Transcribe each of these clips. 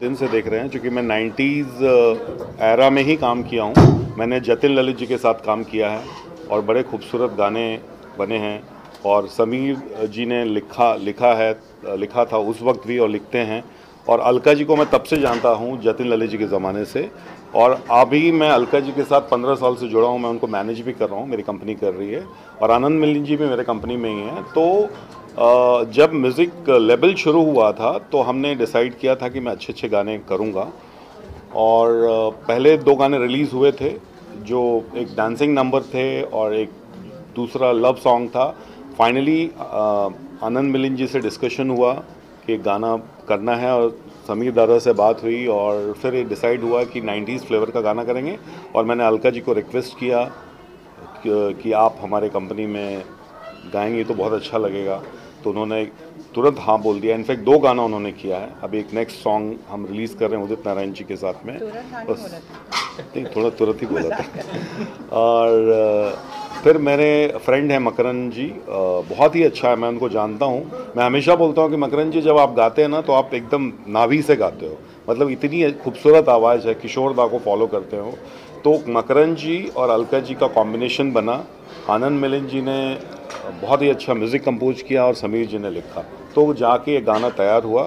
दिन से देख रहे हैं, क्योंकि मैं 90s एरा में ही काम किया हूँ। मैंने जतिन ललित जी के साथ काम किया है और बड़े खूबसूरत गाने बने हैं। और समीर जी ने लिखा था उस वक्त भी और लिखते हैं। और अलका जी को मैं तब से जानता हूँ, जतिन ललित जी के ज़माने से। और अभी मैं अलका जी के साथ 15 साल से जुड़ा हूँ। मैं उनको मैनेज भी कर रहा हूँ, मेरी कंपनी कर रही है। और आनंद मिलिंद जी भी मेरे कंपनी में ही हैं। तो जब म्यूज़िक लेवल शुरू हुआ था तो हमने डिसाइड किया था कि मैं अच्छे अच्छे गाने करूँगा। और पहले 2 गाने रिलीज़ हुए थे, जो एक डांसिंग नंबर थे और एक दूसरा लव सॉन्ग था। फाइनली आनंद मिलिंद जी से डिस्कशन हुआ कि गाना करना है, और समीर दादा से बात हुई और फिर ये डिसाइड हुआ कि 90s फ्लेवर का गाना करेंगे। और मैंने अलका जी को रिक्वेस्ट किया कि आप हमारे कंपनी में गाएंगे तो बहुत अच्छा लगेगा। तो उन्होंने तुरंत हाँ बोल दिया। इनफैक्ट 2 गाना उन्होंने किया है। अभी एक नेक्स्ट सॉन्ग हम रिलीज़ कर रहे हैं उदित नारायण जी के साथ में। बस नहीं, थोड़ा तुरंत ही बोला था। और फिर मेरे फ्रेंड हैं मकरन जी, बहुत ही अच्छा है, मैं उनको जानता हूँ। मैं हमेशा बोलता हूँ कि मकरन जी जब आप गाते हैं ना तो आप एकदम नाभि से गाते हो, मतलब इतनी खूबसूरत आवाज़ है। किशोर दा को फॉलो करते हो तो मकरन जी और अलका जी का कॉम्बिनेशन बना। आनंद मिलिंद जी ने बहुत ही अच्छा म्यूज़िक कंपोज किया और समीर जी ने लिखा, तो जाके ये गाना तैयार हुआ।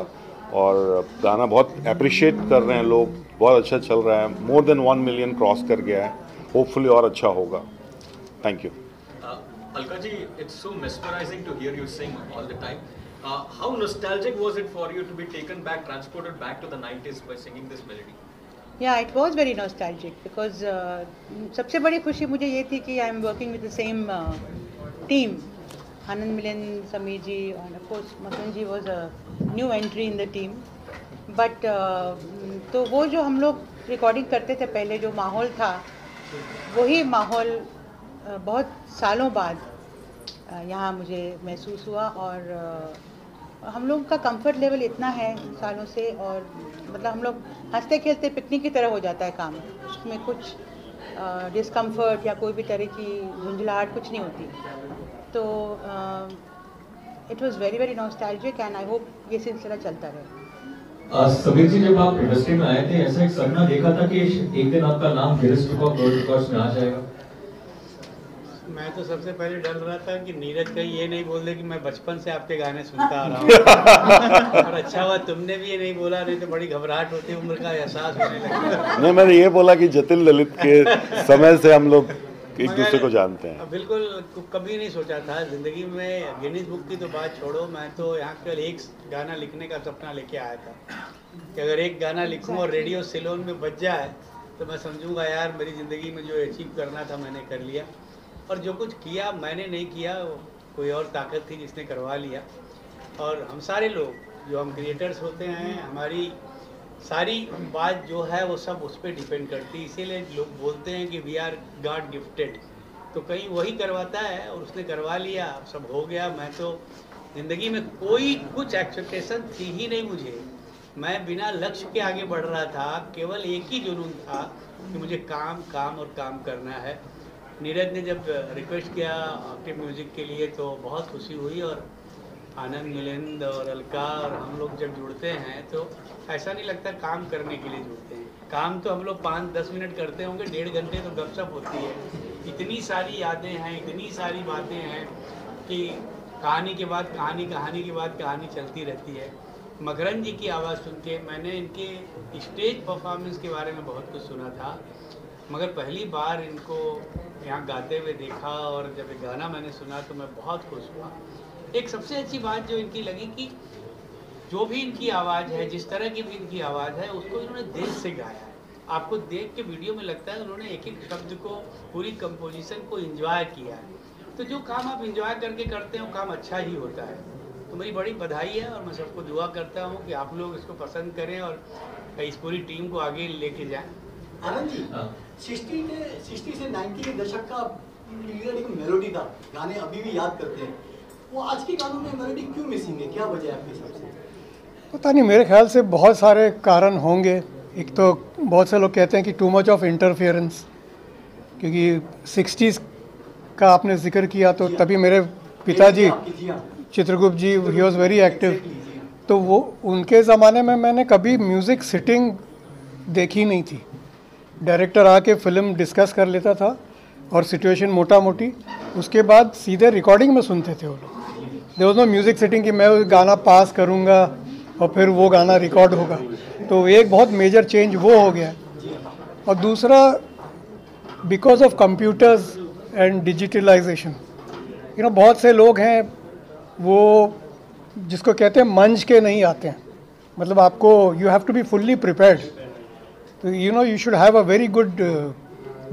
और गाना बहुत अप्रिशिएट कर रहे हैं लोग, बहुत अच्छा चल रहा है। मोर देन 1 मिलियन क्रॉस कर गया है। होपफुली और अच्छा होगा। Thank you. Alka ji, it's so mesmerizing to hear you sing all the time. How nostalgic was it for you to be taken back, transported back to the 90s by singing this melody? Yeah, it was very nostalgic because सबसे बड़ी खुशी मुझे ये थी कि I am working with the same team. Anand Milind, Sameer ji, and of course Makan ji was a new entry in the team. But तो वो जो हम लोग रिकॉर्डिंग करते थे पहले, जो माहौल था, वही माहौल बहुत सालों बाद यहाँ मुझे महसूस हुआ। और हम लोग का कंफर्ट लेवल इतना है सालों से, और मतलब हम लोग हंसते खेलते पिकनिक की तरह हो जाता है काम। उसमें कुछ डिस्कम्फर्ट या कोई भी तरह की झुंझलाहट कुछ नहीं होती। तो it was very very nostalgic and I hope ये सिलसिला चलता रहे। समीर जी, जब आप इंडस्ट्री में आए थे, ऐसा एक सपना देखा था कि एक दिन आपका नाम Guinness book of world records में आ जाएगा? मैं तो सबसे पहले डर रहा था कि नीरज कहीं ये नहीं बोल दे कि मैं बचपन से आपके गाने सुनता आ रहा हूँ। और अच्छा हुआ तुमने भी ये नहीं बोला, नहीं तो बड़ी घबराहट होती, उम्र का एहसास होने लगता। नहीं, मैंने ये बोला कि जतिन ललित के समय से हम लोग एक दूसरे को जानते हैं। बिल्कुल, कभी नहीं सोचा था ज़िंदगी में। गिनीज बुक की तो बात छोड़ो, मैं तो यहाँ केवल एक गाना लिखने का सपना लेके आया था कि अगर एक गाना लिखूँ और रेडियो सिलोन में बज जाए तो मैं समझूंगा यार मेरी ज़िंदगी में जो अचीव करना था मैंने कर लिया। और जो कुछ किया मैंने नहीं किया, कोई और ताकत थी जिसने करवा लिया। और हम सारे लोग जो हम क्रिएटर्स होते हैं, हमारी सारी बात जो है वो सब उस पर डिपेंड करती है। इसीलिए लोग बोलते हैं कि वी आर गॉड गिफ्टेड। तो कहीं वही करवाता है और उसने करवा लिया, सब हो गया। मैं तो ज़िंदगी में कोई कुछ एक्सपेक्टेशन थी ही नहीं मुझे। मैं बिना लक्ष्य के आगे बढ़ रहा था, केवल एक ही जुनून था कि मुझे काम काम और काम करना है। नीरज ने जब रिक्वेस्ट किया आपके म्यूज़िक के लिए तो बहुत खुशी हुई। और आनंद मिलिंद और अलका और हम लोग जब जुड़ते हैं तो ऐसा नहीं लगता काम करने के लिए जुड़ते हैं। काम तो हम लोग 5-10 मिनट करते होंगे, 1.5 घंटे तो गपशप होती है। इतनी सारी यादें हैं, इतनी सारी बातें हैं कि कहानी के बाद कहानी, कहानी के बाद कहानी चलती रहती है। मकरन जी की आवाज़ सुन के मैंने इनके स्टेज परफॉर्मेंस के बारे में बहुत कुछ सुना था, मगर पहली बार इनको यहाँ गाते हुए देखा और जब ये गाना मैंने सुना तो मैं बहुत खुश हुआ। एक सबसे अच्छी बात जो इनकी लगी कि जो भी इनकी आवाज़ है, जिस तरह की भी इनकी आवाज़ है, उसको इन्होंने दिल से गाया है। आपको देख के वीडियो में लगता है उन्होंने एक एक शब्द को, पूरी कंपोजिशन को एंजॉय किया है। तो जो काम आप एंजॉय करके करते हो, काम अच्छा ही होता है। तो मेरी बड़ी बधाई है और मैं सबको दुआ करता हूँ कि आप लोग इसको पसंद करें और इस पूरी टीम को आगे लेके जाएं। आनंद जी, 60 से 90 के दशक का एक मेलोडी था, गाने अभी भी याद करते हैं। वो आज के गानों में मेलोडी क्यों मिसिंग है, क्या वजह है आपके हिसाब से? पता नहीं, मेरे ख्याल से बहुत सारे कारण होंगे। एक तो बहुत से लोग कहते हैं कि टू मच ऑफ इंटरफेरेंस, क्योंकि 60s का आपने जिक्र किया तो तभी मेरे पिताजी चित्रगुप्त जी, ही वॉज वेरी एक्टिव। तो वो उनके ज़माने में मैंने कभी म्यूज़िक सिटिंग देखी नहीं थी। डायरेक्टर आके फिल्म डिस्कस कर लेता था और सिचुएशन मोटा मोटी, उसके बाद सीधे रिकॉर्डिंग में सुनते थे वो लोग। There was no music sitting कि मैं गाना पास करूँगा और फिर वो गाना रिकॉर्ड होगा। तो एक बहुत मेजर चेंज वो हो गया। और दूसरा, because of computers and digitalisation, बहुत से लोग हैं वो जिसको कहते हैं मंच के नहीं आते हैं। मतलब आपको you have to be fully prepared. तो you should have a very good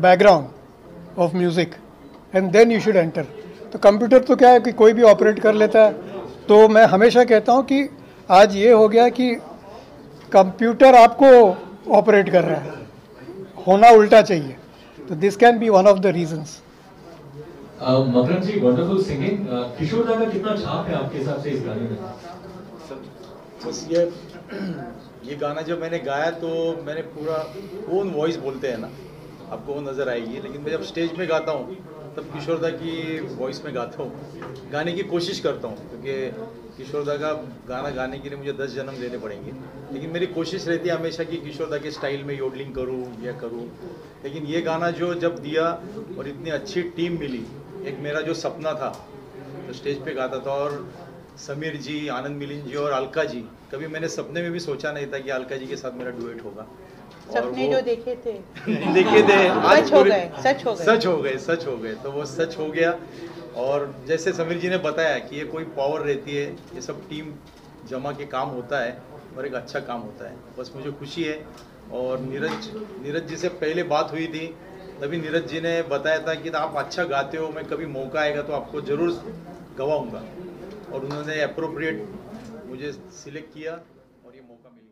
background of music and then you should enter. तो कंप्यूटर तो क्या है कि कोई भी ऑपरेट कर लेता है। तो मैं हमेशा कहता हूँ कि आज ये हो गया कि कंप्यूटर आपको ऑपरेट कर रहा है, होना उल्टा चाहिए। तो this can be one of the reasons. Makaram ji, wonderful singing. Kishore da का कितना छाप है आपके हिसाब से इस गाने में? बस ये गाना जब मैंने गाया तो मैंने पूरा ओन वॉइस बोलते हैं ना, आपको वो नज़र आएगी, लेकिन मैं जब स्टेज में गाता हूँ तब किशोर दा की वॉइस में गाता हूँ, गाने की कोशिश करता हूँ, क्योंकि किशोर दा का गाना गाने के लिए मुझे 10 जन्म लेने पड़ेंगे। लेकिन मेरी कोशिश रहती है हमेशा कि किशोर दा के स्टाइल में योडलिंग करूँ या करूँ। लेकिन ये गाना जो जब दिया और इतनी अच्छी टीम मिली, एक मेरा जो सपना था तो स्टेज पे गाता था, और समीर जी, आनंद मिलिंद जी और अलका जी, कभी मैंने सपने में भी सोचा नहीं था कि अलका जी के साथ मेरा डुएट होगा। सपने जो देखे थे देखे थे आज सच हो गए, सच हो गए, सच हो गए, सच हो गए। तो वो सच हो गया। और जैसे समीर जी ने बताया कि ये कोई पावर रहती है, ये सब टीम जमा के काम होता है और एक अच्छा काम होता है। बस मुझे खुशी है। और नीरज जी से पहले बात हुई थी, तभी नीरज जी ने बताया था कि आप अच्छा गाते हो, मैं कभी मौका आएगा तो आपको ज़रूर गवाऊंगा। और उन्होंने अप्रोप्रिएट मुझे सिलेक्ट किया और ये मौका मिल गया।